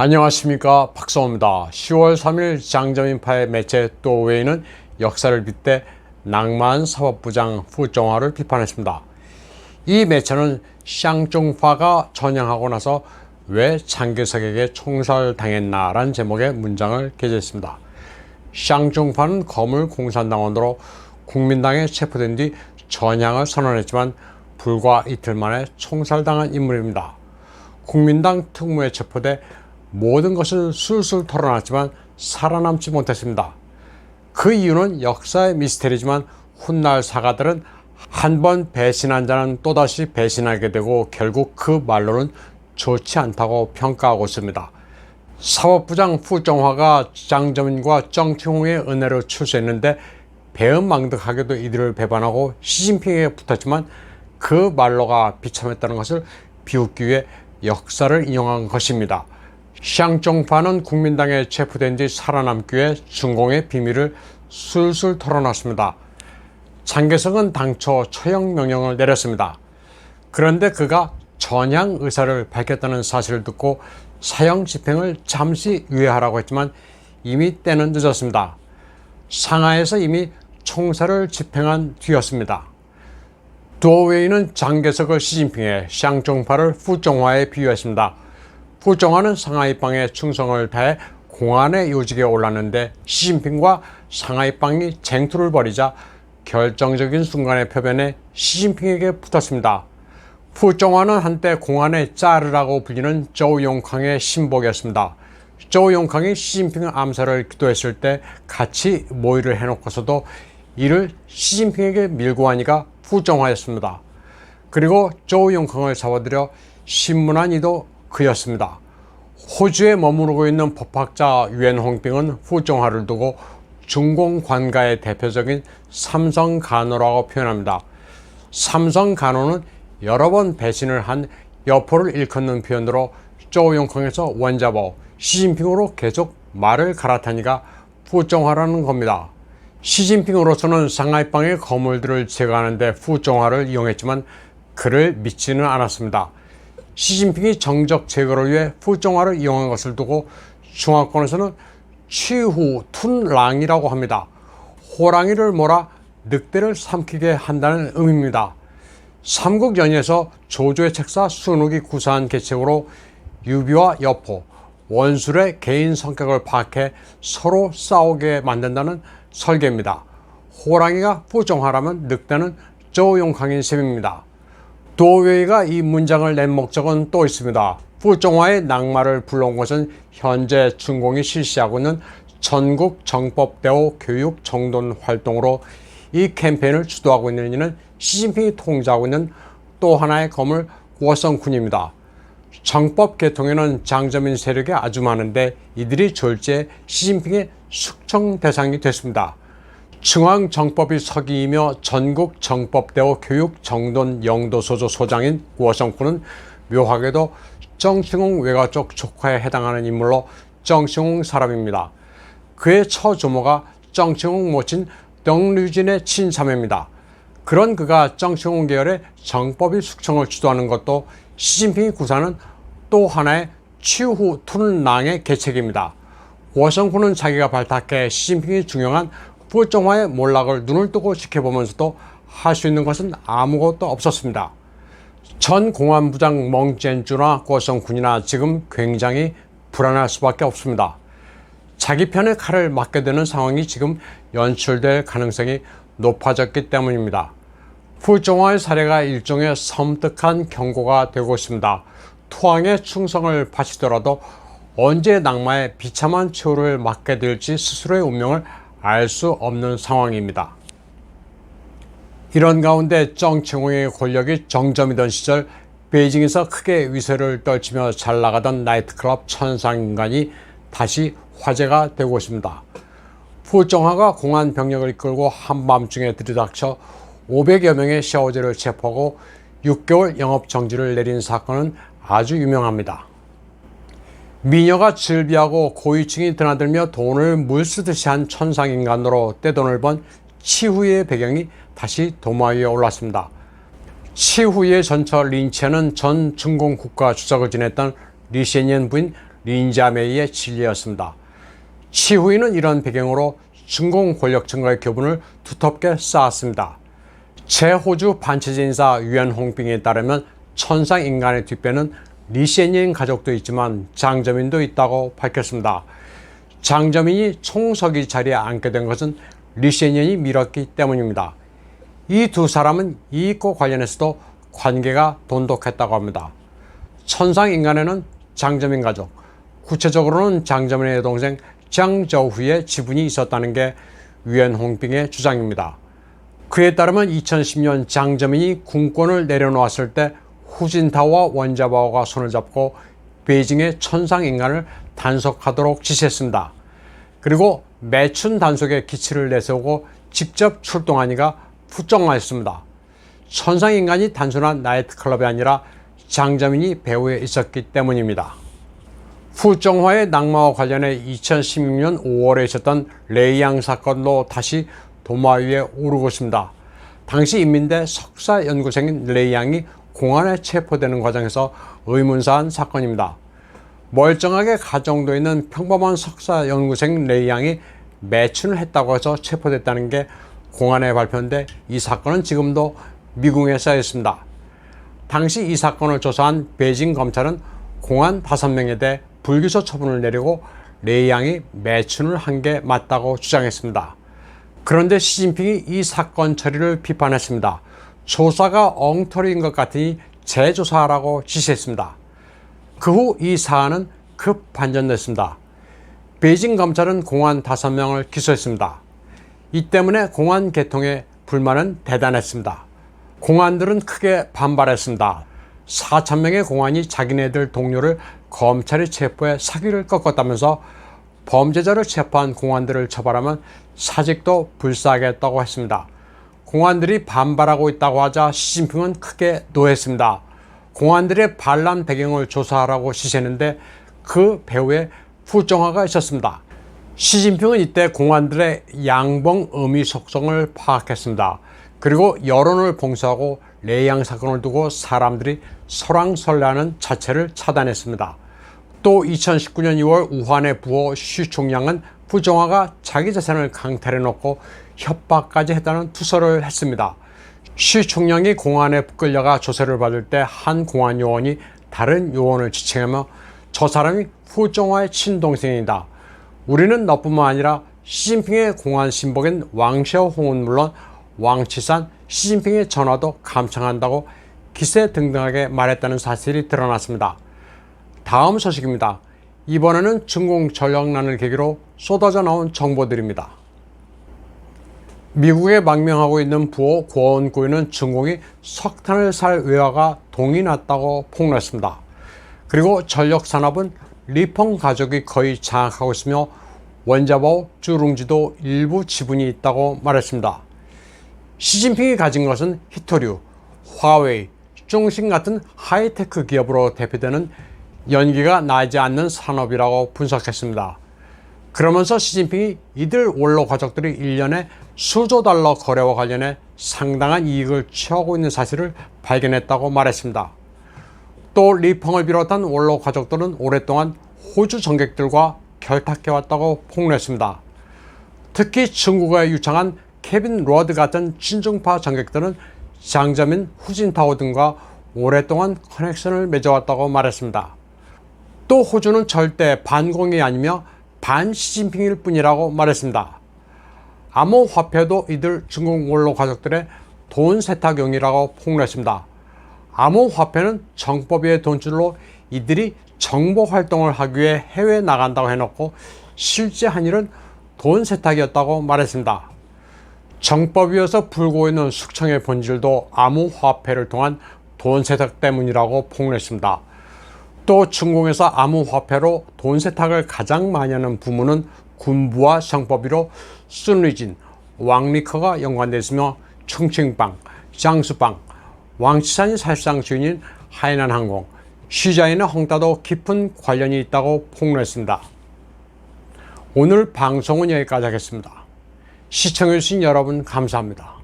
안녕하십니까, 박성호입니다. 10월 3일 장점인파의 매체 또웨이는 역사를 빗대 낭만 사법부장 후정화를 비판했습니다. 이 매체는 샹종파가 전향하고 나서 왜 장개석에게 총살당했나라는 제목의 문장을 게재했습니다. 샹종파는 거물 공산당원으로 국민당에 체포된 뒤 전향을 선언했지만 불과 이틀 만에 총살당한 인물입니다. 국민당 특무에 체포돼 모든 것을 술술 털어놨지만 살아남지 못했습니다. 그 이유는 역사의 미스테리지만 훗날 사가들은 한 번 배신한 자는 또다시 배신하게 되고 결국 그 말로는 좋지 않다고 평가하고 있습니다. 사법부장 후정화가 장저민과 정팅홍의 은혜로 출세했는데 배은망덕하게도 이들을 배반하고 시진핑에게 붙었지만 그 말로가 비참했다는 것을 비웃기 위해 역사를 인용한 것입니다. 샹종파는 국민당에 체포된 뒤 살아남기 위해 중공의 비밀을 술술 털어놨습니다. 장개석은 당초 처형 명령을 내렸습니다. 그런데 그가 전향 의사를 밝혔다는 사실을 듣고 사형 집행을 잠시 유예하라고 했지만 이미 때는 늦었습니다. 상하이에서 이미 총살을 집행한 뒤였습니다. 또웨이는 장개석을 시진핑에, 샹종파를 후정화에 비유했습니다. 후정화는 상하이빵에 충성을 다해 공안의 요직에 올랐는데 시진핑과 상하이빵이 쟁투를 벌이자 결정적인 순간의 표변에 시진핑에게 붙었습니다. 후정화는 한때 공안의 짜르라고 불리는 조용캉의 신복이었습니다. 조용캉이 시진핑 암살을 기도했을 때 같이 모의를 해놓고서도 이를 시진핑에게 밀고 하니가 후정화였습니다. 그리고 조용캉을 잡아들여 신문한 이도 그였습니다. 호주에 머무르고 있는 법학자 유엔홍빙은 후정화를 두고 중공 관가의 대표적인 삼성간호라고 표현합니다. 삼성간호는 여러 번 배신을 한 여포를 일컫는 표현으로 조용캉에서 원잡어 시진핑으로 계속 말을 갈아타니가 후정화라는 겁니다. 시진핑으로서는 상하이빵의 거물들을 제거하는 데 후정화를 이용했지만 그를 믿지는 않았습니다. 시진핑이 정적 제거를 위해 후정화를 이용한 것을 두고 중화권에서는 취후 툰랑이라고 합니다. 호랑이를 몰아 늑대를 삼키게 한다는 의미입니다. 삼국연의에서 조조의 책사 순욱이 구사한 계책으로 유비와 여포, 원술의 개인 성격을 파악해 서로 싸우게 만든다는 설계입니다. 호랑이가 후정화라면 늑대는 조용캉인 셈입니다. 또웨이가 이 문장을 낸 목적은 또 있습니다. 후정화의 낭만을 불러온 것은 현재 중공이 실시하고 있는 전국 정법대오 교육 정돈 활동으로 이 캠페인을 주도하고 있는 이는 시진핑이 통제하고 있는 또 하나의 거물 구어성군입니다. 정법 개통에는 장저민 세력이 아주 많은데 이들이 졸지에 시진핑의 숙청 대상이 됐습니다. 중앙정법위 서기이며 전국 정법대오 교육 정돈 영도소조 소장인 구어성군은 묘하게도 정칭홍 외가 쪽 조카에 해당하는 인물로 정칭홍 사람입니다. 그의 처조모가 정칭홍 모친 덩류진의 친자매입니다. 그런 그가 정칭홍 계열의 정법위 숙청을 주도하는 것도 시진핑이 구사하는 또 하나의 취후 툰랑의 계책입니다. 구어성군은 자기가 발탁해 시진핑이 중용한 후정화의 몰락을 눈을 뜨고 지켜보면서도 할 수 있는 것은 아무것도 없었습니다. 전 공안부장 멍젠주나 구어성군이나 지금 굉장히 불안할 수밖에 없습니다. 자기 편의 칼을 맞게 되는 상황이 지금 연출될 가능성이 높아졌기 때문입니다. 후정화의 사례가 일종의 섬뜩한 경고가 되고 있습니다. 투항의 충성을 바치더라도 언제 낙마의 비참한 최후를 맞게 될지 스스로의 운명을 알 수 없는 상황입니다. 이런 가운데 정칭홍의 권력이 정점이던 시절 베이징에서 크게 위세를 떨치며 잘 나가던 나이트클럽 천상인간이 다시 화제가 되고 있습니다. 후정화가 공안 병력을 이끌고 한밤중에 들이닥쳐 500여 명의 샤오제를 체포하고 6개월 영업정지를 내린 사건은 아주 유명합니다. 미녀가 즐비하고 고위층이 드나들며 돈을 물쓰듯이 한 천상인간으로 떼돈을 번 치후의 배경이 다시 도마 위에 올랐습니다. 치후의 전처 린체는 전 중공 국가 주석을 지냈던 리셰니엔 부인 린자메이의 진리였습니다. 치후인은 이런 배경으로 중공 권력 증가의 교훈을 두텁게 쌓았습니다. 제호주 반체제 인사 유엔 홍빙에 따르면 천상인간의 뒷배는 리시엔인 가족도 있지만 장저민도 있다고 밝혔습니다. 장저민이 총서기 자리에 앉게 된 것은 리시엔인이 밀었기 때문입니다. 이 두 사람은 이익과 관련해서도 관계가 돈독했다고 합니다. 천상인간에는 장저민 가족, 구체적으로는 장저민의 여동생 장저후의 지분이 있었다는 게 유엔 홍빙의 주장입니다. 그에 따르면 2010년 장저민이 군권을 내려놓았을 때 후진타오와 원자바오가 손을 잡고 베이징의 천상인간을 단속하도록 지시했습니다. 그리고 매춘 단속의 기치를 내세우고 직접 출동하니가 푸정하였습니다. 천상인간이 단순한 나이트클럽이 아니라 장저민이 배후에 있었기 때문입니다. 푸정화의 낙마와 관련해 2016년 5월에 있었던 레이양 사건도 다시 도마 위에 오르고 있습니다. 당시 인민대 석사연구생인 레이양이 공안에 체포되는 과정에서 의문사한 사건입니다. 멀쩡하게 가정도 있는 평범한 석사연구생 레이양이 매춘을 했다고 해서 체포됐다는 게 공안의 발표인데 이 사건은 지금도 미궁에 쌓여 있습니다. 당시 이 사건을 조사한 베이징 검찰은 공안 5명에 대해 불기소 처분을 내리고 레이양이 매춘을 한 게 맞다고 주장했습니다. 그런데 시진핑이 이 사건 처리를 비판했습니다. 조사가 엉터리인 것 같으니 재조사하라고 지시했습니다. 그 후 이 사안은 급 반전됐습니다. 베이징 검찰은 공안 5명을 기소했습니다. 이 때문에 공안 개통에 불만은 대단했습니다. 공안들은 크게 반발했습니다. 4,000명의 공안이 자기네들 동료를 검찰이 체포해 사기를 꺾었다면서 범죄자를 체포한 공안들을 처벌하면 사직도 불사하겠다고 했습니다. 공안들이 반발하고 있다고 하자 시진핑은 크게 노했습니다. 공안들의 반란 배경을 조사하라고 지시했는데 그 배후에 푸정화가 있었습니다. 시진핑은 이때 공안들의 양봉 의미 속성을 파악했습니다. 그리고 여론을 봉쇄하고 레이양 사건을 두고 사람들이 설왕설래하는 자체를 차단했습니다. 또 2019년 2월 우한의 부호 슈 총량은 푸정화가 자기 재산을 강탈해놓고 협박까지 했다는 투서를 했습니다. 슈 총량이 공안에 끌려가 조사를 받을 때 한 공안 요원이 다른 요원을 지칭하며 저 사람이 푸정화의 친동생이다. 우리는 너뿐만 아니라 시진핑의 공안 신복인 왕샤오홍은 물론 왕치산, 시진핑의 전화도 감청한다고 기세등등하게 말했다는 사실이 드러났습니다. 다음 소식입니다. 이번에는 중공 전력난을 계기로 쏟아져 나온 정보들입니다. 미국에 망명하고 있는 부호 고원구이는 중공이 석탄을 살 의화가 동이 났다고 폭로했습니다. 그리고 전력산업은 리펑 가족이 거의 장악하고 있으며 원자바오 쭈룽지도 일부 지분이 있다고 말했습니다. 시진핑이 가진 것은 히토류, 화웨이, 중신 같은 하이테크 기업으로 대표되는 연기가 나지 않는 산업이라고 분석했습니다. 그러면서 시진핑이 이들 원로 가족들이 1년에 수조 달러 거래와 관련해 상당한 이익을 취하고 있는 사실을 발견했다고 말했습니다. 또 리펑을 비롯한 원로 가족들은 오랫동안 호주 정객들과 결탁해왔다고 폭로했습니다. 특히 중국에 유창한 케빈 로드 같은 친중파 정객들은 장저민, 후진타오 등과 오랫동안 커넥션을 맺어왔다고 말했습니다. 또 호주는 절대 반공이 아니며 반시진핑일 뿐이라고 말했습니다. 암호화폐도 이들 중국 원로 가족들의 돈 세탁용이라고 폭로했습니다. 암호화폐는 정법위의 돈줄로 이들이 정보활동을 하기 위해 해외에 나간다고 해놓고 실제 한 일은 돈 세탁이었다고 말했습니다. 정법위에서 불고 있는 숙청의 본질도 암호화폐를 통한 돈 세탁 때문이라고 폭로했습니다. 또 중공에서 암호화폐로 돈 세탁을 가장 많이 하는 부문은 군부와 정법위로 순리진, 왕리커가 연관되어 있으며 충칭방, 장수방, 왕치산이 사실상 주인인 하이난항공, 시자인의 헝다도 깊은 관련이 있다고 폭로했습니다. 오늘 방송은 여기까지 하겠습니다. 시청해주신 여러분 감사합니다.